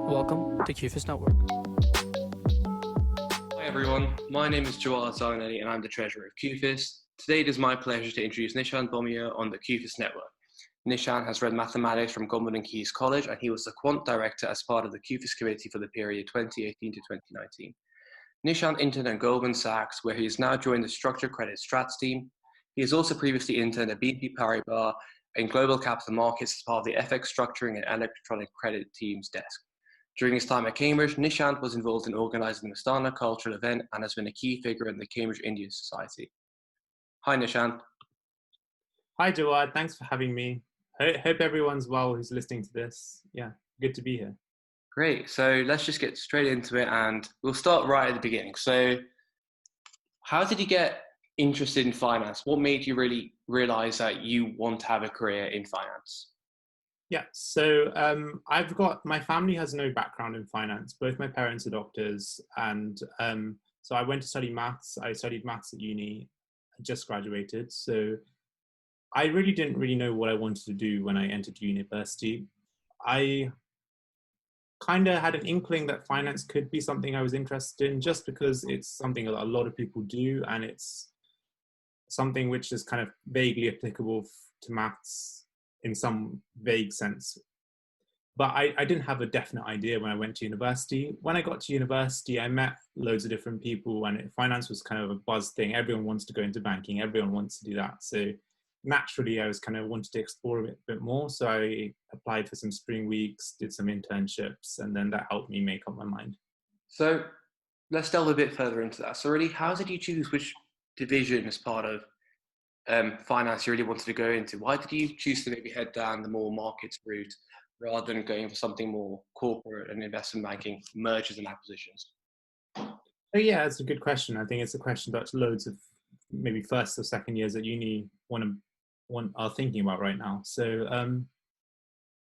Welcome to CUFIS Network. Hi everyone, my name is Jawwad Zamin Ali and I'm the Treasurer of CUFIS. Today it is my pleasure to introduce Nishant Bommayya on the CUFIS network. Nishant has read mathematics from Goldman Sachs College and he was the Quant Director as part of the CUFIS committee for the period 2018 to 2019. Nishant interned at Goldman Sachs, where he has now joined the Structured Credit Strats team. He has also previously interned at BNP Paribas in Global Capital Markets as part of the FX Structuring and Electronic Credit team's desk. During his time at Cambridge, Nishant was involved in organising the Astana cultural event and has been a key figure in the Cambridge Indian Society. Hi Nishant. Hi Jawwad, thanks for having me. Hope everyone's well who's listening to this. Yeah, good to be here. Great, so let's just get straight into it and we'll start right at the beginning. So how did you get interested in finance? What made you really realise that you want to have a career in finance? Yeah, so my family has no background in finance. Both my parents are doctors, and so I went to study maths. I studied maths at uni, I just graduated. So I really didn't know what I wanted to do when I entered university. I kind of had an inkling that finance could be something I was interested in, just because it's something that a lot of people do, and it's something which is kind of vaguely applicable to maths in some vague sense. But I didn't have a definite idea when I went to university. When I got to university, I met loads of different people, and finance was kind of a buzz thing. Everyone wants to go into banking. Everyone wants to do that. So naturally, I was kind of wanted to explore a bit more. So I applied for some spring weeks, did some internships, and then that helped me make up my mind. So let's delve a bit further into that. So really, how did you choose which division as part of finance you really wanted to go into? Why did you choose to maybe head down the more markets route rather than going for something more corporate and investment banking, mergers and acquisitions? Oh yeah, it's a good question. I think it's a question that loads of maybe first or second years at uni are thinking about right now. So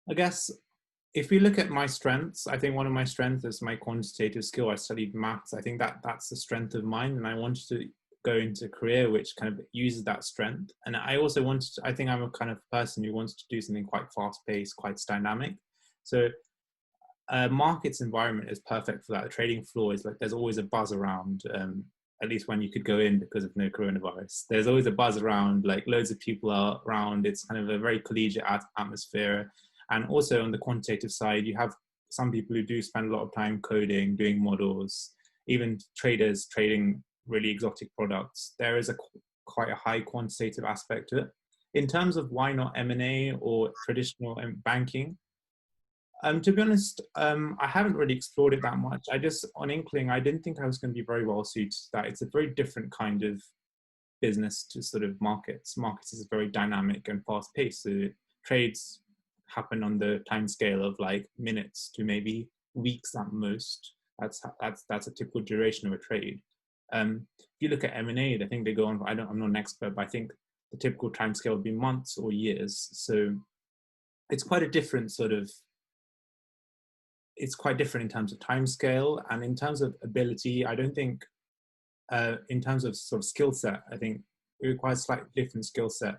I guess if we look at my strengths, I think one of my strengths is my quantitative skill. I studied maths. I think that's a strength of mine, and I wanted to go into a career which kind of uses that strength. And I also I think I'm a kind of person who wants to do something quite fast-paced, quite dynamic. So a markets environment is perfect for that. The trading floor is like, there's always a buzz around, at least when you could go in because of no coronavirus. There's always a buzz around, like loads of people are around. It's kind of a very collegiate atmosphere. And also on the quantitative side, you have some people who do spend a lot of time coding, doing models, even traders trading really exotic products. There is quite a high quantitative aspect to it. In terms of why not M&A or traditional banking, to be honest, I haven't really explored it that much. On inkling, I didn't think I was going to be very well suited to that. It's a very different kind of business to sort of markets. Markets is very dynamic and fast paced. So trades happen on the time scale of like minutes to maybe weeks at most. That's a typical duration of a trade. If you look at M&A, I think they go on, I'm not an expert, but I think the typical time scale would be months or years. So it's quite a different it's quite different in terms of time scale, and in terms of ability. I don't think, in terms of sort of skill set, I think it requires a slightly different skill set.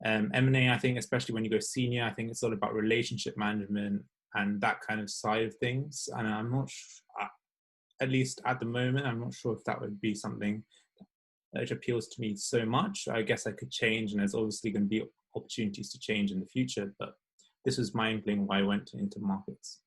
M&A, I think, especially when you go senior, I think it's all about relationship management and that kind of side of things. And I'm not at least at the moment, I'm not sure if that would be something that appeals to me so much. I guess I could change, and there's obviously going to be opportunities to change in the future, but this was my inkling why I went into markets.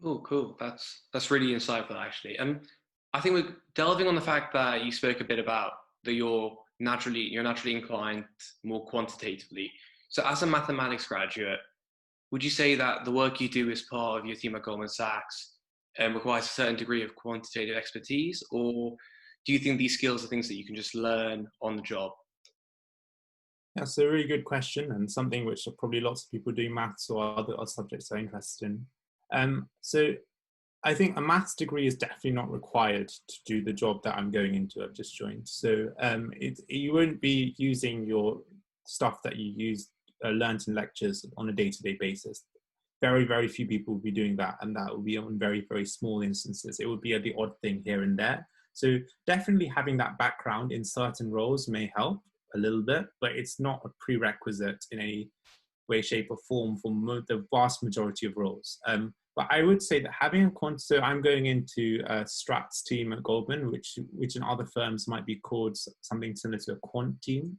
Oh, cool. That's really insightful, actually. I think we're delving on the fact that you spoke a bit about that you're naturally inclined more quantitatively. So as a mathematics graduate, would you say that the work you do as part of your team at Goldman Sachs requires a certain degree of quantitative expertise, or do you think these skills are things that you can just learn on the job? That's a really good question, and something which probably lots of people doing maths or other subjects are interested in. So I think a maths degree is definitely not required to do the job that I'm going into. I've just joined. So you won't be using your stuff that you learned in lectures on a day-to-day basis. Very, very few people will be doing that, and that will be on very, very small instances. It would be the odd thing here and there. So definitely having that background in certain roles may help a little bit, but it's not a prerequisite in any way, shape, or form for the vast majority of roles. But I would say that having a quant, so I'm going into a strats team at Goldman, which in other firms might be called something similar to a quant team.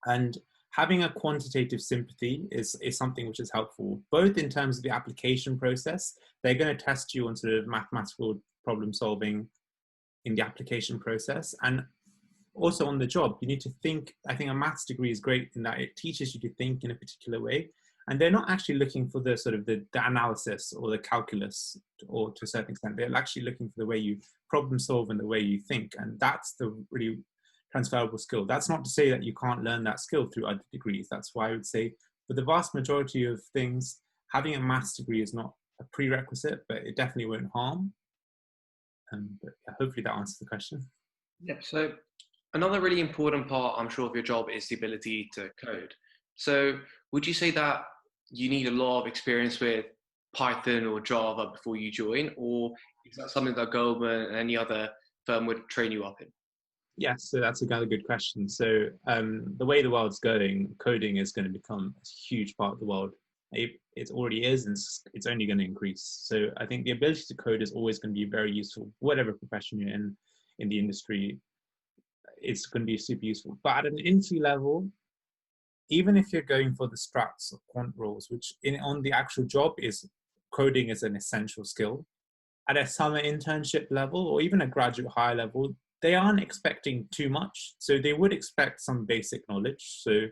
And having a quantitative sympathy is something which is helpful, both in terms of the application process. They're going to test you on sort of mathematical problem solving in the application process, and also on the job. You need to think. I think a maths degree is great in that it teaches you to think in a particular way, and they're not actually looking for the sort of the analysis or the calculus, or to a certain extent, they're actually looking for the way you problem solve and the way you think, and that's the really transferable skill. That's not to say that you can't learn that skill through other degrees. That's why I would say for the vast majority of things, having a maths degree is not a prerequisite, but it definitely won't harm. But yeah, hopefully that answers the question. Yeah, so another really important part, I'm sure, of your job is the ability to code. So would you say that you need a lot of experience with Python or Java before you join, or is that something that Goldman and any other firm would train you up in? Yes, so that's another good question. So the way the world's going, coding is going to become a huge part of the world. It already is, and it's only going to increase. So I think the ability to code is always going to be very useful, whatever profession you're in the industry. It's going to be super useful. But at an entry level, even if you're going for the strats or quant roles, which on the actual job is coding is an essential skill, at a summer internship level or even a graduate higher level, they aren't expecting too much. So they would expect some basic knowledge. So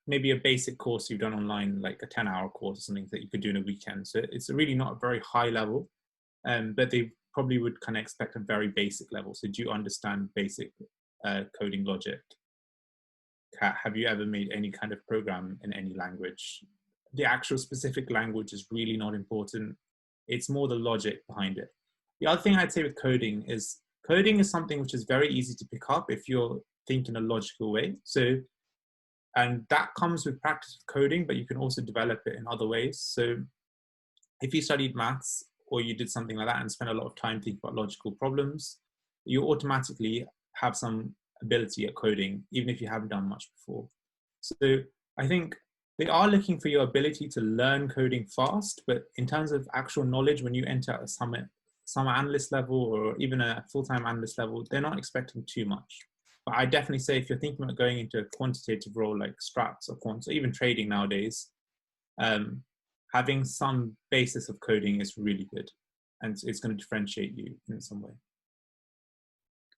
maybe a basic course you've done online, like a 10-hour course or something that you could do in a weekend. So it's really not a very high level, but they probably would kind of expect a very basic level. So do you understand basic coding logic? Have you ever made any kind of program in any language? The actual specific language is really not important. It's more the logic behind it. The other thing I'd say with coding is something which is very easy to pick up if you're thinking a logical way. So, and that comes with practice with coding, but you can also develop it in other ways. So if you studied maths or you did something like that and spent a lot of time thinking about logical problems, you automatically have some ability at coding, even if you haven't done much before. So I think they are looking for your ability to learn coding fast, but in terms of actual knowledge, when you enter a summer analyst level or even a full-time analyst level, they're not expecting too much. But I definitely say if you're thinking about going into a quantitative role like strats or quants or even trading nowadays, having some basis of coding is really good, and it's going to differentiate you in some way.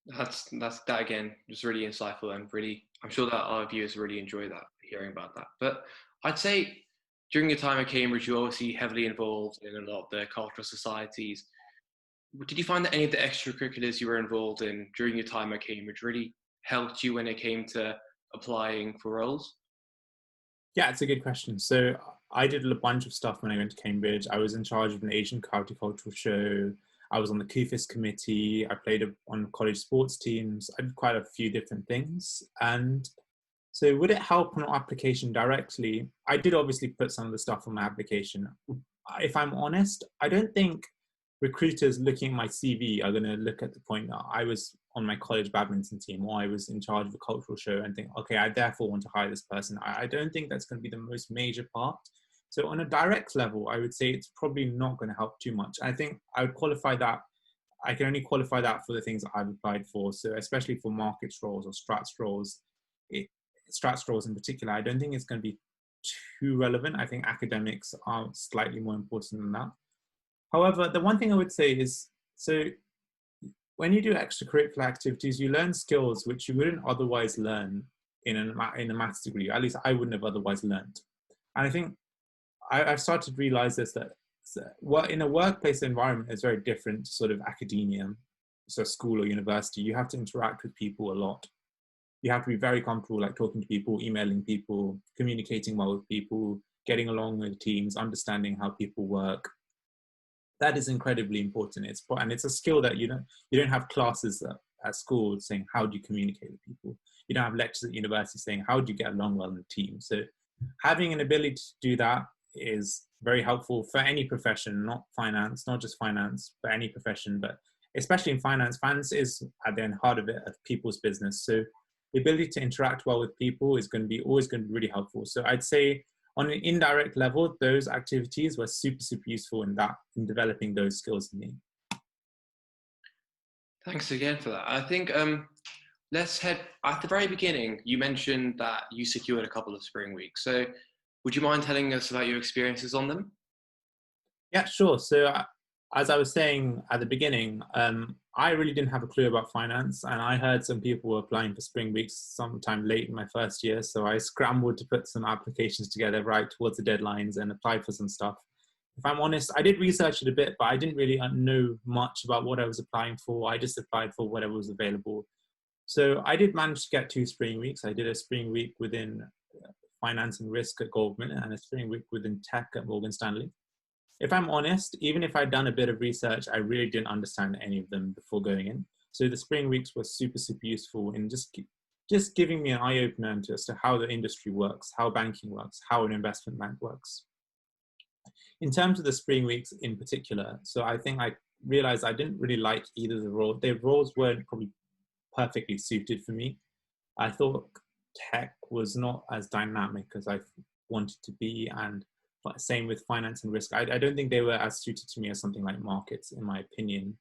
That's that again, just really insightful, and really, I'm sure that our viewers really enjoy that, hearing about that. But I'd say during your time at Cambridge, you're obviously heavily involved in a lot of the cultural societies. Did you find that any of the extracurriculars you were involved in during your time at Cambridge really helped you when it came to applying for roles? Yeah, it's a good question. So I did a bunch of stuff when I went to Cambridge. I was in charge of an Asian horticultural show. I was on the CUFIS committee. I played on college sports teams. I did quite a few different things. And so would it help on application directly? I did obviously put some of the stuff on my application. If I'm honest, I don't think recruiters looking at my CV are going to look at the point that I was on my college badminton team or I was in charge of a cultural show and think, okay, I therefore want to hire this person. I don't think that's going to be the most major part. So on a direct level, I would say it's probably not going to help too much. I think I would qualify that. I can only qualify that for the things that I've applied for. So especially for markets roles or strats roles, strats roles in particular, I don't think it's going to be too relevant. I think academics are slightly more important than that. However, the one thing I would say is, so when you do extracurricular activities, you learn skills which you wouldn't otherwise learn in a maths degree. At least I wouldn't have otherwise learned. And I think I've started to realize this, that in a workplace environment, it's very different to sort of academia, so school or university. You have to interact with people a lot. You have to be very comfortable, like talking to people, emailing people, communicating well with people, getting along with teams, understanding how people work. That is incredibly important. It's a skill that you don't have classes at school saying how do you communicate with people. You don't have lectures at university saying how do you get along well in a team. So having an ability to do that is very helpful for any profession, not just finance, but any profession. But especially in finance, finance is at the heart of it of people's business. So the ability to interact well with people is going to be always going to be really helpful. So I'd say on an indirect level, those activities were super, super useful in developing those skills in me. Thanks again for that. I think let's head at the very beginning. You mentioned that you secured a couple of spring weeks. So would you mind telling us about your experiences on them? Yeah, sure. So as I was saying at the beginning, I really didn't have a clue about finance, and I heard some people were applying for spring weeks sometime late in my first year. So I scrambled to put some applications together right towards the deadlines and applied for some stuff. If I'm honest, I did research it a bit, but I didn't really know much about what I was applying for. I just applied for whatever was available. So I did manage to get 2 spring weeks. I did a spring week within finance and risk at Goldman and a spring week within tech at Morgan Stanley. If I'm honest, even if I'd done a bit of research, I really didn't understand any of them before going in. So the spring weeks were super, super useful in just giving me an eye-opener as to how the industry works, how banking works, how an investment bank works. In terms of the spring weeks in particular, so I think I realized I didn't really like either of the roles. Their roles weren't probably perfectly suited for me. I thought tech was not as dynamic as I wanted to be, and same with finance and risk. I don't think they were as suited to me as something like markets, in my opinion.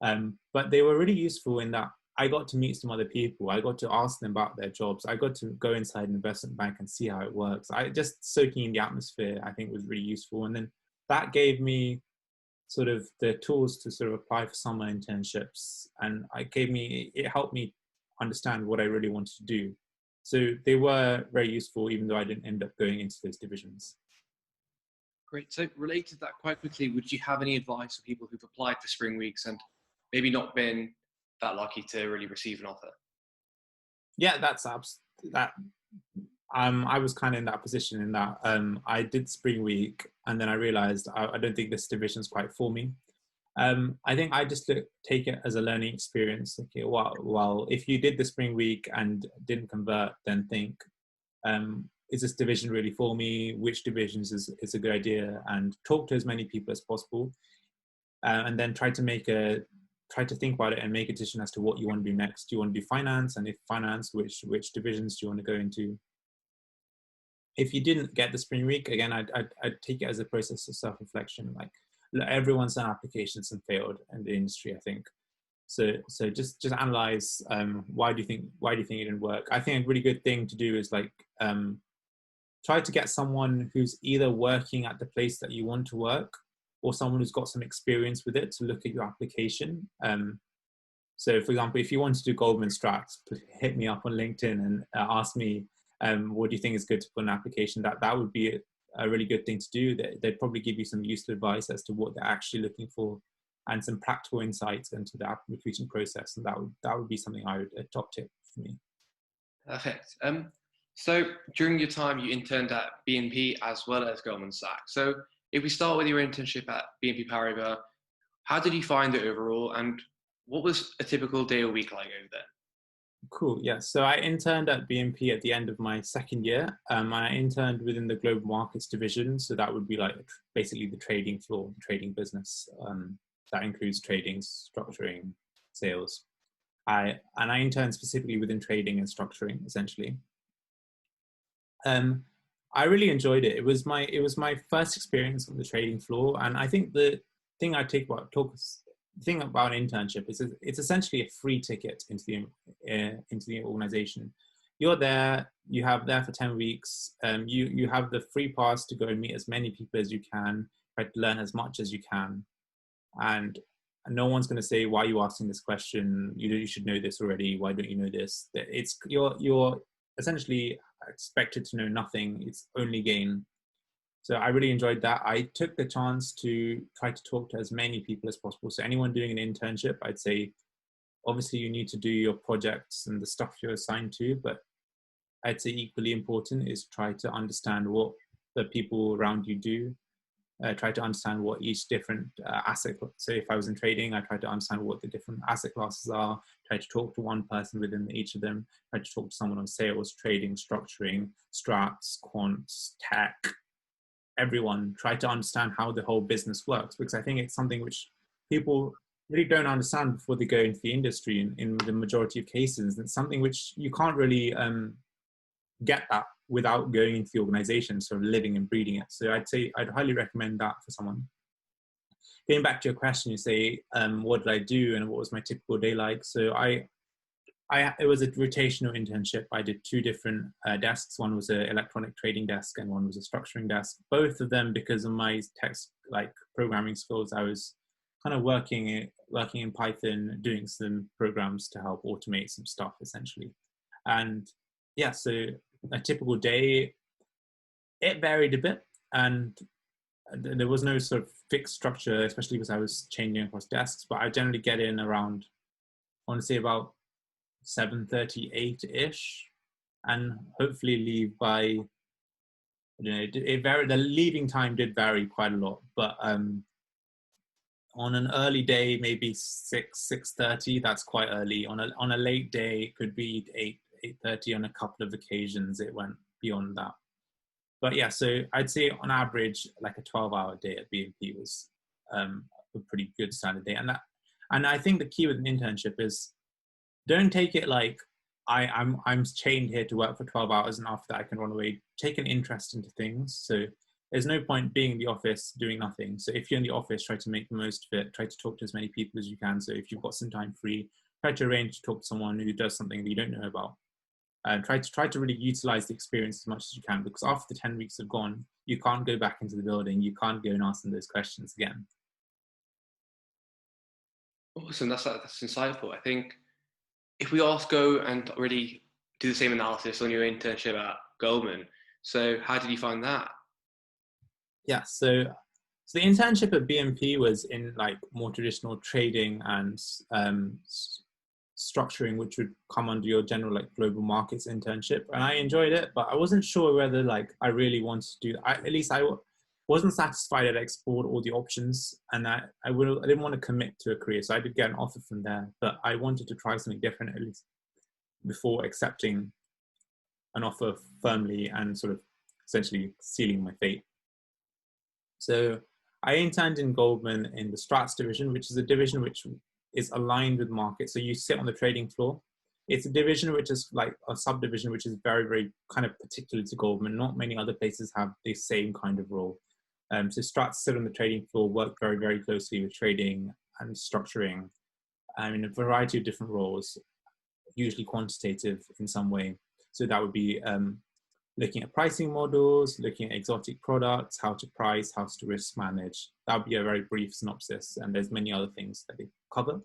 But they were really useful in that I got to meet some other people. I got to ask them about their jobs. I got to go inside an investment bank and see how it works. Just soaking in the atmosphere, I think, was really useful. And then that gave me sort of the tools to sort of apply for summer internships. And it helped me understand what I really wanted to do. So they were very useful, even though I didn't end up going into those divisions. Great. So related to that quite quickly, would you have any advice for people who've applied for spring weeks and maybe not been that lucky to really receive an offer? Yeah, I was kind of in that position in that I did spring week and then I realized I don't think this division's quite for me. I think I just take it as a learning experience. Okay, well, if you did the spring week and didn't convert, then think, is this division really for me? Which divisions is a good idea? And talk to as many people as possible, and then try to think about it and make a decision as to what you want to do next. Do you want to do finance? And if finance, which divisions do you want to go into? If you didn't get the spring week, again, I'd take it as a process of self-reflection. Like everyone's done applications and failed in the industry, I think. So just analyze why do you think it didn't work? I think a really good thing to do is like try to get someone who's either working at the place that you want to work or someone who's got some experience with it to look at your application. So for example, if you want to do Goldman Sachs, hit me up on LinkedIn and ask me, what do you think is good to put in an application? That would be a really good thing to do. They'd probably give you some useful advice as to what they're actually looking for and some practical insights into the application process. And that would be something a top tip for me. Perfect. So during your time, you interned at BNP as well as Goldman Sachs. So if we start with your internship at BNP Paribas, how did you find it overall? And what was a typical day or week like over there? Cool. Yeah. So I interned at BNP at the end of my second year. I interned within the global markets division. So that would be like basically the trading floor, trading business. That includes trading, structuring, sales. I interned specifically within trading and structuring, essentially. I really enjoyed it. It was my first experience on the trading floor, and I think the thing I the thing about an internship is it's essentially a free ticket into the organization. You're there, you have there for 10 weeks. You have the free pass to go and meet as many people as you can, try to learn as much as you can, and no one's going to say, why are you asking this question? You should know this already. Why don't you know this? You're essentially expected to know nothing. It's only gain. So I really enjoyed that. I took the chance to try to talk to as many people as possible. So anyone doing an internship, I'd say, obviously you need to do your projects and the stuff you're assigned to, but I'd say equally important is try to understand what the people around you do. Try to understand what each different asset. So if I was in trading, I tried to understand what the different asset classes are. Try to talk to one person within each of them. Try to talk to someone on sales, trading, structuring, strats, quants, tech. Everyone. Try to understand how the whole business works, because I think it's something which people really don't understand before they go into the industry in the majority of cases. It's something which you can't really get that without going into the organization, sort of living and breathing it. So I'd say I'd highly recommend that for someone. Getting back to your question, you say, what did I do and what was my typical day like? So it was a rotational internship. I did two different desks. One was an electronic trading desk and one was a structuring desk. Both of them, because of my text like programming skills, I was kind of working in Python, doing some programs to help automate some stuff essentially. And yeah, so a typical day, it varied a bit, and there was no sort of fixed structure, especially because I was changing across desks. But I generally get in around, I want to say about 7:38-ish, and hopefully leave by, you know, it varied. The leaving time did vary quite a lot, but on an early day, maybe 6:30. That's quite early. On a late day, it could be 8:30. On a couple of occasions, it went beyond that. But yeah, so I'd say on average, like a 12-hour day at BNP was a pretty good standard day. And I think the key with an internship is don't take it like I'm chained here to work for 12 hours and after that I can run away. Take an interest into things. So there's no point being in the office doing nothing. So if you're in the office, try to make the most of it. Try to talk to as many people as you can. So if you've got some time free, try to arrange to talk to someone who does something that you don't know about. Try to really utilize the experience as much as you can, because after the 10 weeks have gone, you can't go back into the building. You can't go and ask them those questions again. Awesome, that's insightful. I think if we also go and really do the same analysis on your internship at Goldman, so how did you find that? Yeah, so the internship at BNP was in like more traditional trading and structuring, which would come under your general like global markets internship, and I enjoyed it, but I wasn't sure whether like I really wanted to do that. At least I wasn't satisfied. I'd explored all the options, and I didn't want to commit to a career, so I did get an offer from there, but I wanted to try something different at least before accepting an offer firmly and sort of essentially sealing my fate. So I interned in Goldman in the Strats division, which is a division which is aligned with markets. So you sit on the trading floor. It's a division which is like a subdivision, which is very, very kind of particular to Goldman. Not many other places have the same kind of role. So Strats sit on the trading floor, work very, very closely with trading and structuring in a variety of different roles, usually quantitative in some way. So that would be looking at pricing models, looking at exotic products, how to price, how to risk manage. That would be a very brief synopsis, and there's many other things that they cover.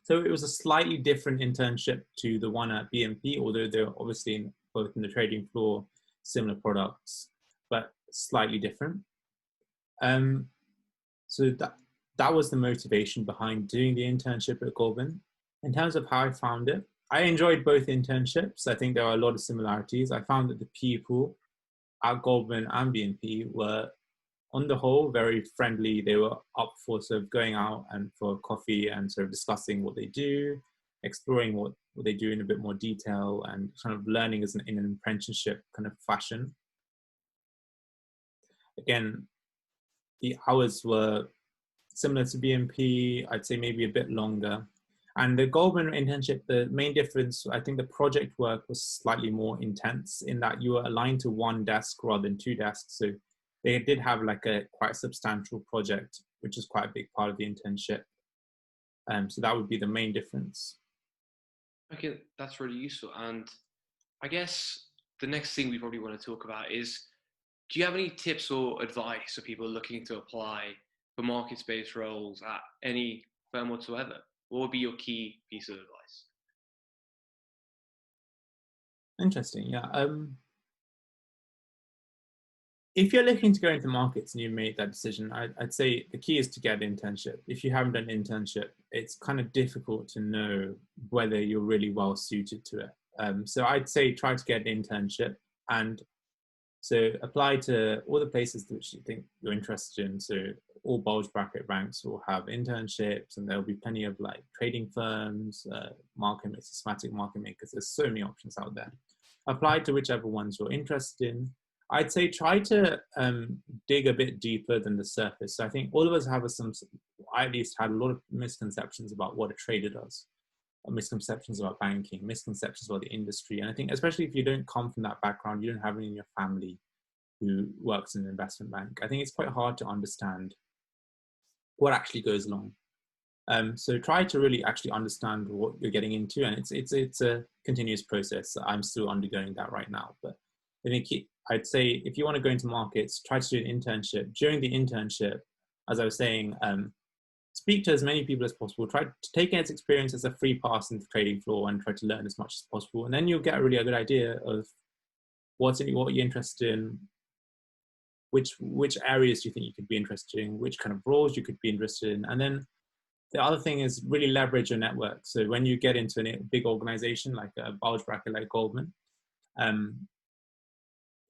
So it was a slightly different internship to the one at BNP, although they're obviously both in the trading floor, similar products, but slightly different. So that was the motivation behind doing the internship at Goldman. In terms of how I found it, I enjoyed both internships. I think there are a lot of similarities. I found that the people at Goldman and BNP were, on the whole, very friendly. They were up for sort of going out and for coffee and sort of discussing what they do, exploring what they do in a bit more detail, and kind of learning in an apprenticeship kind of fashion. Again, the hours were similar to BNP, I'd say maybe a bit longer. And the Goldman internship, the main difference, I think the project work was slightly more intense in that you were aligned to one desk rather than two desks. So they did have like a quite substantial project, which is quite a big part of the internship. So that would be the main difference. Okay, that's really useful. And I guess the next thing we probably want to talk about is, do you have any tips or advice for people looking to apply for markets-based roles at any firm whatsoever? What would be your key piece of advice? Interesting, yeah. If you're looking to go into markets and you made that decision, I'd say the key is to get an internship. If you haven't done an internship, it's kind of difficult to know whether you're really well suited to it. So I'd say try to get an internship, and so apply to all the places which you think you're interested in. So all bulge bracket ranks will have internships, and there'll be plenty of like trading firms, market makers, systematic market makers. There's so many options out there. Apply to whichever ones you're interested in. I'd say try to dig a bit deeper than the surface. So I think all of us have I at least had a lot of misconceptions about what a trader does, misconceptions about banking, misconceptions about the industry. And I think especially if you don't come from that background, you don't have anyone in your family who works in an investment bank, I think it's quite hard to understand what actually goes along. So try to really actually understand what you're getting into, and it's a continuous process. I'm still undergoing that right now, but I think I'd say if you want to go into markets, try to do an internship. During the internship, as I was saying, speak to as many people as possible. Try to take its experience as a free pass into the trading floor and try to learn as much as possible, and then you'll get a really good idea of what you're interested in. Which areas do you think you could be interested in? Which kind of roles you could be interested in, and then the other thing is really leverage your network. So when you get into a big organization like a bulge bracket like Goldman,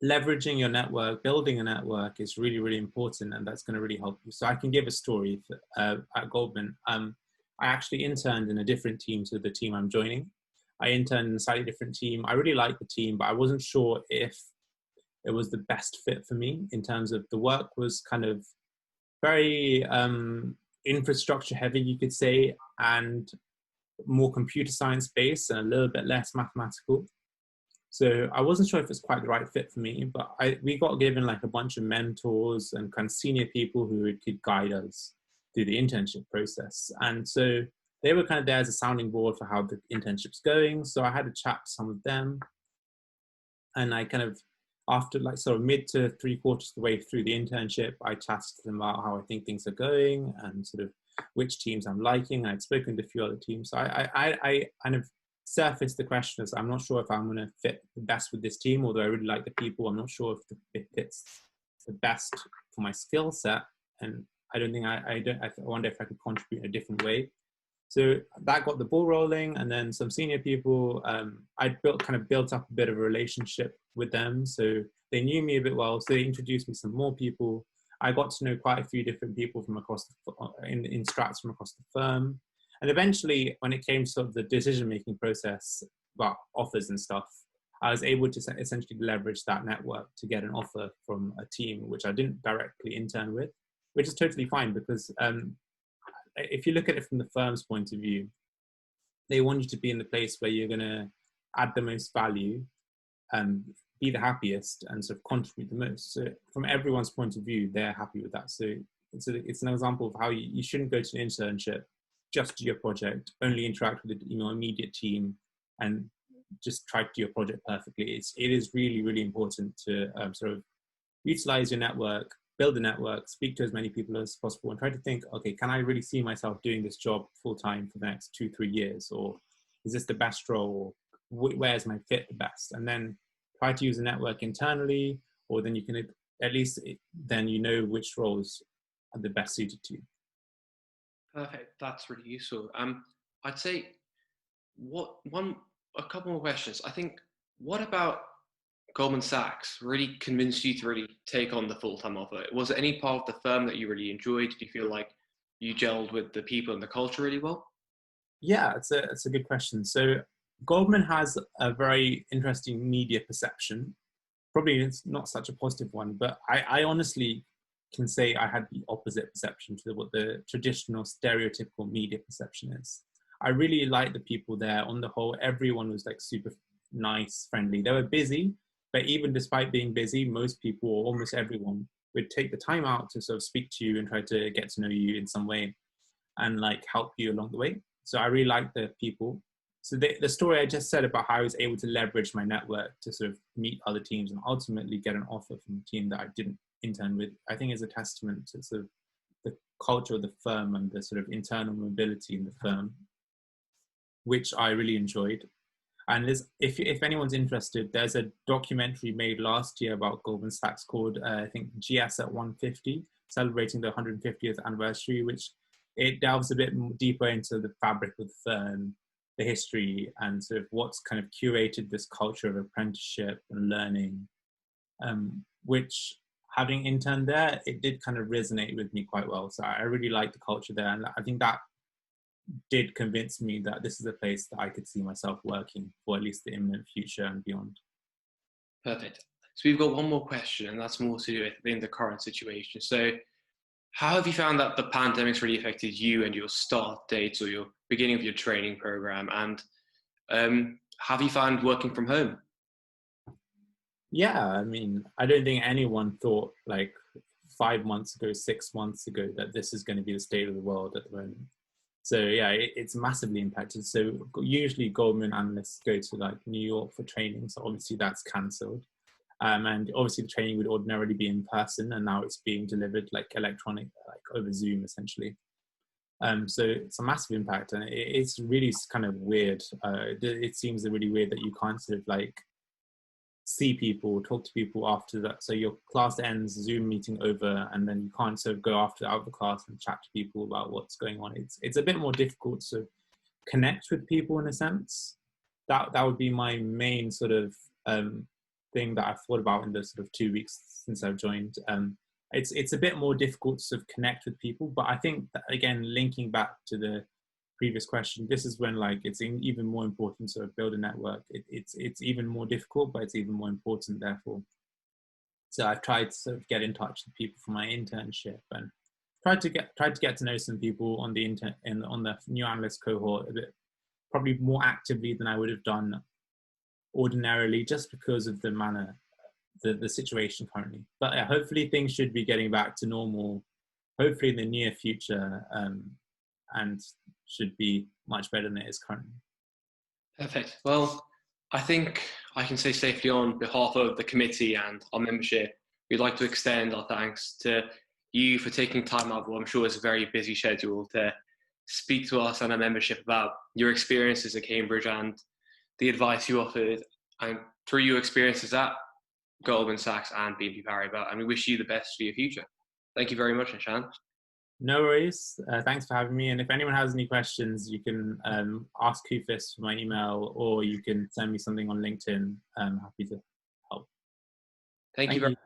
leveraging your network, building a network is really, really important, and that's going to really help you. So I can give a story at Goldman. I actually interned in a different team to the team I'm joining. I interned in a slightly different team. I really liked the team, but I wasn't sure if it was the best fit for me in terms of the work was kind of very infrastructure heavy, you could say, and more computer science based and a little bit less mathematical. So I wasn't sure if it's quite the right fit for me, but we got given like a bunch of mentors and kind of senior people who could guide us through the internship process. And so they were kind of there as a sounding board for how the internship's going. So I had a chat to some of them, and I kind of, after like sort of mid to 3/4 of the way through the internship, I chatted to them about how I think things are going and sort of which teams I'm liking. I'd spoken to a few other teams. So I kind of surfaced the question as I'm not sure if I'm going to fit the best with this team, although I really like the people. I'm not sure if it fits the best for my skill set. And I don't think I wonder if I could contribute in a different way. So that got the ball rolling, and then some senior people, I'd built up a bit of a relationship with them. So they knew me a bit well. So they introduced me to some more people. I got to know quite a few different people from across in strats from across the firm. And eventually, when it came to sort of the decision-making process, well, offers and stuff, I was able to essentially leverage that network to get an offer from a team, which I didn't directly intern with, which is totally fine because if you look at it from the firm's point of view, they want you to be in the place where you're going to add the most value and be the happiest and sort of contribute the most. So from everyone's point of view, they're happy with that. So it's an example of how you shouldn't go to an internship, just do your project, only interact with the immediate team, and just try to do your project perfectly. It is really, really important to sort of utilize your network, build a network, speak to as many people as possible, and try to think, okay, can I really see myself doing this job full time for the next 2-3 years? Or is this the best role? Where's my fit the best? And then try to use a network internally, or then you can at least then you know which roles are the best suited to you. Perfect. That's really useful. I'd say a couple more questions. I think, what about Goldman Sachs really convinced you to really take on the full-time offer? Was it any part of the firm that you really enjoyed? Did you feel like you gelled with the people and the culture really well? Yeah, it's a good question. So Goldman has a very interesting media perception. Probably it's not such a positive one, but I honestly can say I had the opposite perception to what the traditional stereotypical media perception is. I really liked the people there. On the whole, everyone was like super nice, friendly. They were busy, but even despite being busy, most people, or almost everyone, would take the time out to sort of speak to you and try to get to know you in some way and like help you along the way. So I really liked the people. So the story I just said about how I was able to leverage my network to sort of meet other teams and ultimately get an offer from a team that I didn't intern with, I think is a testament to sort of the culture of the firm and the sort of internal mobility in the firm, which I really enjoyed. And if anyone's interested, there's a documentary made last year about Goldman Sachs called, I think, GS at 150, celebrating the 150th anniversary, which it delves a bit deeper into the fabric of the firm, the history, and sort of what's kind of curated this culture of apprenticeship and learning, which, having interned there, it did kind of resonate with me quite well. So I really liked the culture there, and I think that did convince me that this is a place that I could see myself working for at least the imminent future and beyond. Perfect. So we've got one more question, and that's more to do with the current situation. So How have you found that the pandemic's really affected you and your start dates or your beginning of your training program? And have you found working from home? Yeah, I mean, I don't think anyone thought like 5 months ago, 6 months ago, that this is going to be the state of the world at the moment. So yeah, it's massively impacted. So usually Goldman analysts go to like New York for training. So obviously that's cancelled. And obviously the training would ordinarily be in person, and now it's being delivered like electronic, like over Zoom essentially. So it's a massive impact, and it's really kind of weird. It seems really weird that you can't sort of like see people, talk to people after that. So your class ends, Zoom meeting over, and then you can't sort of go out of the class and chat to people about what's going on. It's a bit more difficult to connect with people in a sense. That would be my main sort of thing that I've thought about in the sort of 2 weeks since I've joined. It's a bit more difficult to sort of connect with people, but I think that, again, linking back to the previous question, this is when like it's even more important to build a network. It's even more difficult, but it's even more important therefore. So I've tried to sort of get in touch with people for my internship, and tried to get to know some people on the on the new analyst cohort a bit, probably more actively than I would have done ordinarily, just because of the manner, the situation currently. But yeah, hopefully things should be getting back to normal, hopefully in the near future, and should be much better than it is currently. Perfect. Well, I think I can say safely on behalf of the committee and our membership, we'd like to extend our thanks to you for taking time out of what I'm sure is a very busy schedule to speak to us and our membership about your experiences at Cambridge and the advice you offered, and through your experiences at Goldman Sachs and BNP Paribas. And we wish you the best for your future. Thank you very much, Nishant. No worries. Thanks for having me. And if anyone has any questions, you can ask CUFIS for my email, or you can send me something on LinkedIn. I'm happy to help. Thank you very much.